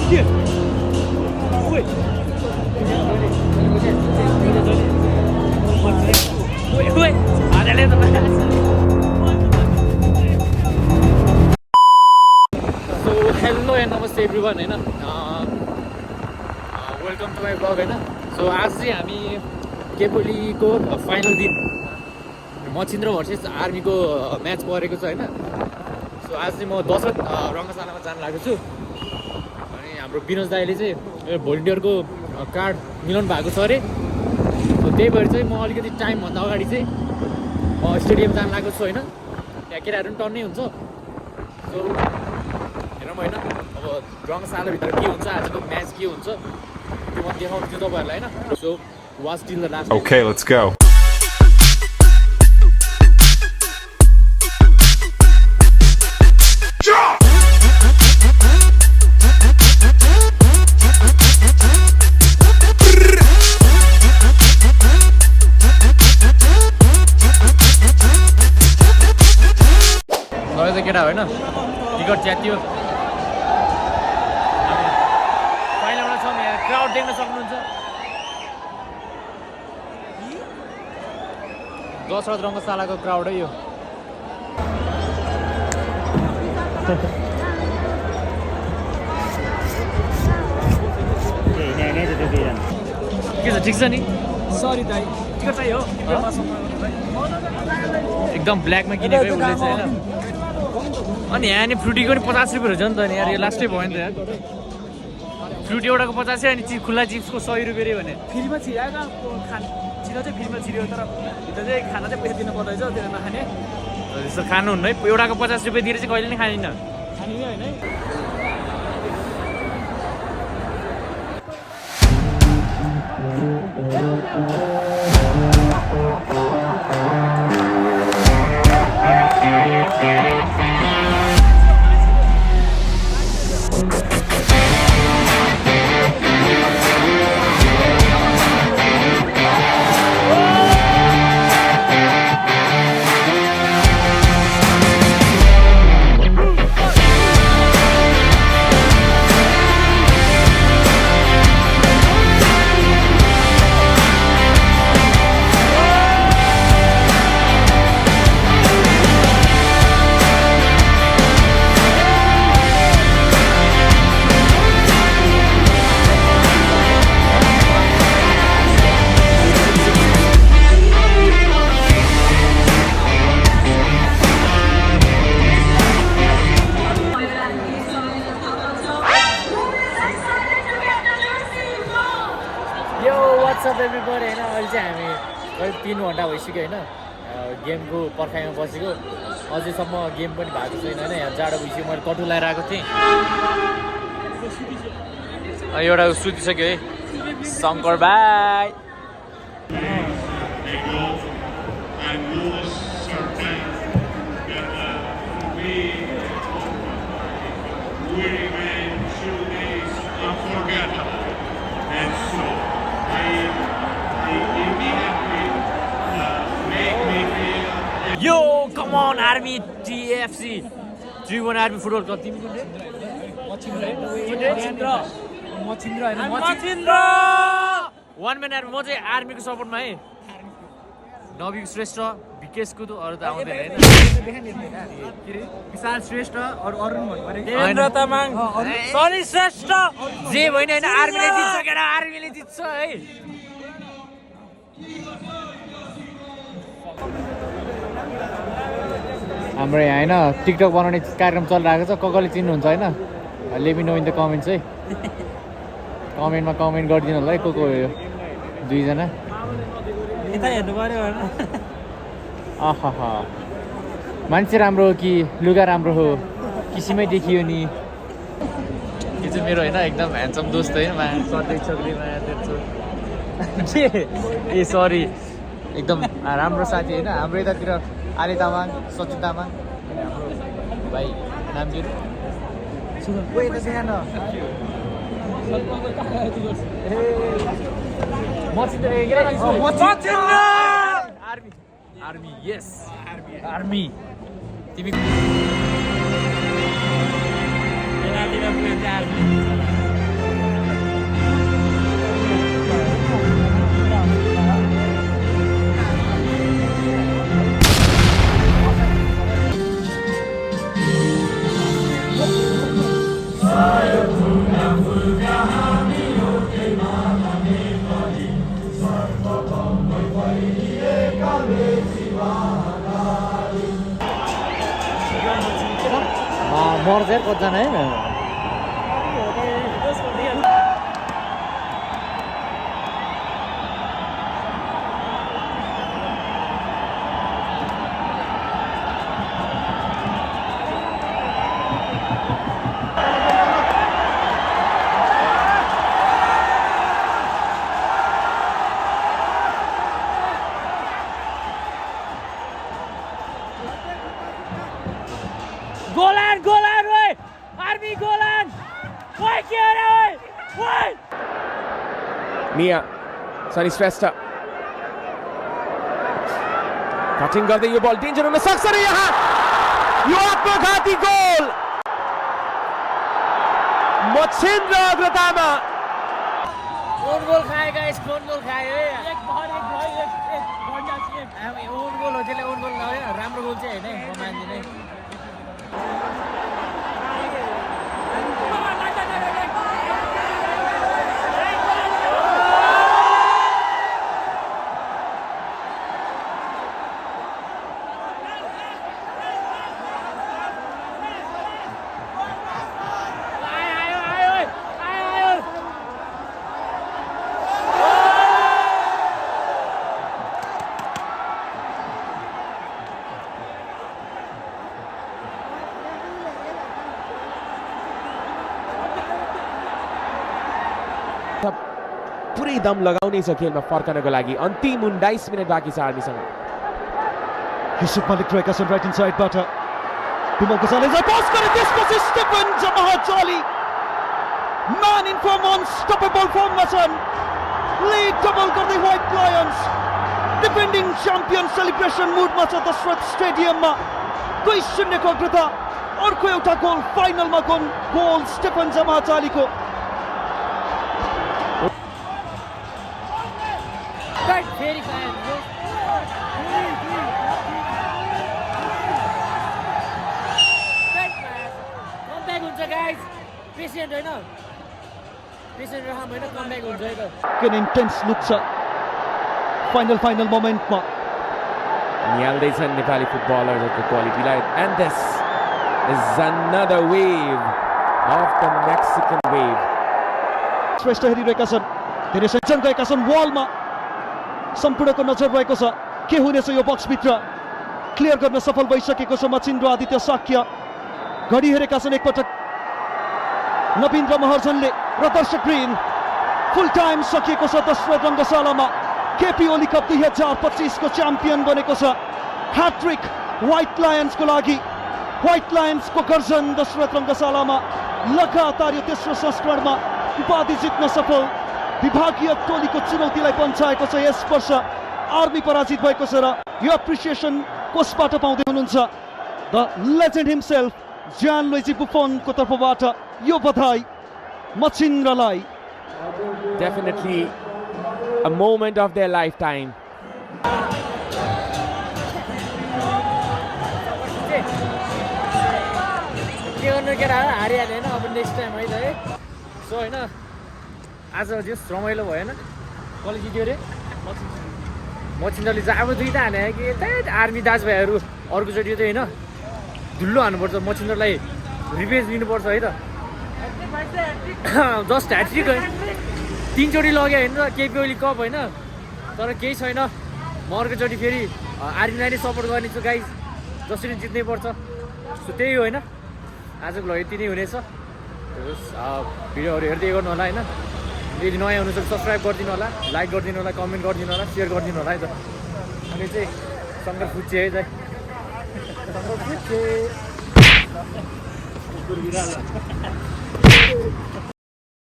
Hello and नमस्ते everyone होइन welcome to my blog होइन सो आज चाहिँ हामी केपोलीको फाइनल दिन मछिन्द्र भर्सेस आर्मीको म्याच परेको छ होइन सो आज चाहिँ म दशरथ रङ्गशालामा जान लागेको छु अनि हाम्रो विनोद दाइले चाहिँ भोलिन्टियरको कार्ड मिलाउनु भएको छ अरे सो त्यही भएर चाहिँ म अलिकति टाइमभन्दा अगाडि चाहिँ म स्टेडियम जान लागेको छु होइन त्यहाँ केटाहरू पनि टन्नै हुन्छ सो हेरौँ होइन अब रङ्गशालाभित्र के हुन्छ आजको म्याच के हुन्छ त्यो म देखाउँछु तपाईँहरूलाई होइन so watch till the last Okay, let's go. नयाँ केटा होइन टिकट च्यातियो फाइनलमा छौँ यहाँ क्राउड देख्न सक्नुहुन्छ दशरथ रङ्गशालाको क्राउड है यो के छ ठिक छ नि सरी दाइ टिकट चाहिँ हो एकदम ब्ल्याकमा किनेको उसले चाहिँ होइन अनि यहाँ नि फ्रुटीको नि 50 रुपियाँ रहेछ नि त यार यो लास्टै भयो नि त यार फ्रुटी एउटाको 50 अनि खुल्ला चिप्सको 100 रुपियाँ रे भने फ्रीमा छिराएको छिरो चाहिँ फ्रीमा छिर्यो तर भित्र चाहिँ खाना चाहिँ पैसा दिनु पर्दैछ त्यसले नखाने त्यस्तो खानुहुन्न है एउटाको 50 रुपियाँ दिएर चाहिँ कहिले नि खानिनँ खानिने होइन है एभ्रिबडी होइन अहिले चाहिँ हामी करिब 3 घन्टा भइसक्यो होइन गेमको पर्खाइमा बसेको अझैसम्म गेम पनि भएको छैन होइन यहाँ जाडो भइसक्यो मैले कटु लगाएर आएको थिएँ एउटा सुतिसक्यो है शङ्कर भाइ Yo, come on, Army TFC. Do you want Army football club? Team Machindra. One man Army. म चाहिँ आर्मीको सपोर्टमा है नवीन श्रेष्ठ विकेश कुदु अरु त आउँदैन हैन विशाल श्रेष्ठ अरु अरुण भन्नु देवेन्द्र तामाङ सनी श्रेष्ठ जे भइन हैन आर्मीले जित्छ केटा आर्मीले जित्छ है हाम्रो यहाँ होइन टिकटक बनाउने कार्यक्रम चलिरहेको छ कसले चिन्नुहुन्छ होइन let me know in the comments है कमेन्टमा कमेन्ट गरिदिनु होला है को हो यो दुईजना यता हेर्नु पर्यो आहा मान्छे राम्रो हो कि लुगा राम्रो हो किसिमै देखियो नि यो चाहिँ मेरो होइन एकदम ह्यान्डसम दोस्त है माया सर्दै छोक्री माया देख्छु के ए सरी एकदम राम्रो साथी होइन हाम्रो यतातिर आले तामाङ सचिन तामाङ हाम्रो भाइ नाम के आर्मी यस आर्मी तिमी मर्छ यार कतिजना है Golan, Golan, oi! Army Golan! Oi, के हो रहा है? Oi! Mia, Sunny Shrestha. Cutting गर्दै यो बल डेन्जर हुन सक्छ र यहाँ यो आत्मघाती गोल मच्छिन्द्र अग्रतामा ओन गोल खाए गाइस ओन गोल खाए है एक गड्डा चाहिँ ओन गोल हो त्यसले ओन गोल नभए राम्रो गोल चाहिँ हैन म मान्दिनै पुरै दम लगाउने छ खेलमा फर्कनको लागि अन्तिम 19 मिनेट बाँकी छ आर्मीसँग Yusuf Malik रहेका छन् राइट इन साइडबाट Bimal Gonzalez पास गरे त्यसपछि स्टेफन जमाहचाली म्यान इन फर्म अनस्टपेबल फर्ममा छन् लिड डबल गर्दै white lions defending champion celebration मुडमा छ दशरथ स्टेडियममा 2-0 को अग्रता अर्को एउटा गोल फाइनलमा गोल स्टेफन जमाहचालीको फेरि खायो कमब्याक हुन्छ गाइस पेशेन्ट हैन पेशेन्ट रहम हैन कमब्याक हुन्छ है त किन इन्टेन्स लुक छ फाइनल मोमेन्टमा निहाल्दैछन् नेपाली फुटबलरहरूको क्वालिटीलाई and this is another wave of the Mexican wave Shrestha हेरिरहेका छन् धेरै सज्जन गएका छन् वालमा सम्पूर्णको नजर रहेको छ के हुनेछ यो बक्सभित्र क्लियर गर्न सफल भइसकेको छ मचिन्द्र आदित्य साक्य घडी हेरेका छन् एकपटक नवीन्द्र महर्जनले र दर्शक ग्रिन फुल टाइम सकिएको छ दशरथ रङ्गशालामा केपी ओली कप 2025 को च्याम्पियन बनेको छ ह्याट्रिक व्हाइट लायन्सको लागि व्हाइट लायन्सको गर्जन दशरथ रङ्गशालामा लगातार यो तेस्रो संस्करणमा उपाधि जित्न सफल विभागीय टोलीको चुनौतीलाई पन्छाएको छ यस वर्ष आर्मी पराजित भएको छ र यो एप्रिसिएसन कोसबाट पाउँदै हुनुहुन्छ द लेजेन्ड हिमसेल्फ जियानलुइजी बुफोनको तर्फबाट यो बधाई मचिन्द्रलाई Definitely a moment of their lifetime. के गर्नु केटाहरू हारिहाल्यो होइन अब नेक्स्ट टाइम है त है सो होइन आज जस रमाइलो भयो होइन कसले जित्यो अरे मचिन्द्रले चाहिँ अब दुईवटा हाने कि यतै आर्मी दाजुभाइहरू अर्कोचोटि चाहिँ होइन धुल्लो हान्नुपर्छ मचिन्द्रलाई रिभेन्ज लिनुपर्छ है त जस्ट ह्याट्रिक है 3 चोटि लग्यो होइन केपी ओली कप होइन तर केही छैन म अर्कोचोटि फेरि आर्मीलाई नै सपोर्ट गर्नेछु गाइज जसरी जित्नै पर्छ सो त्यही हो होइन आजको लागि यति नै हुनेछ भिडियोहरू हेर्दै गर्नु होला होइन यदि नयाँ हुनुहुन्छ भने सब्सक्राइब गरिदिनु होला लाइक गरिदिनु होला कमेन्ट गरिदिनु होला सेयर गरिदिनु होला है त अनि चाहिँ शङ्कर फुच्चे है चाहिँ शङ्कर फुच्चे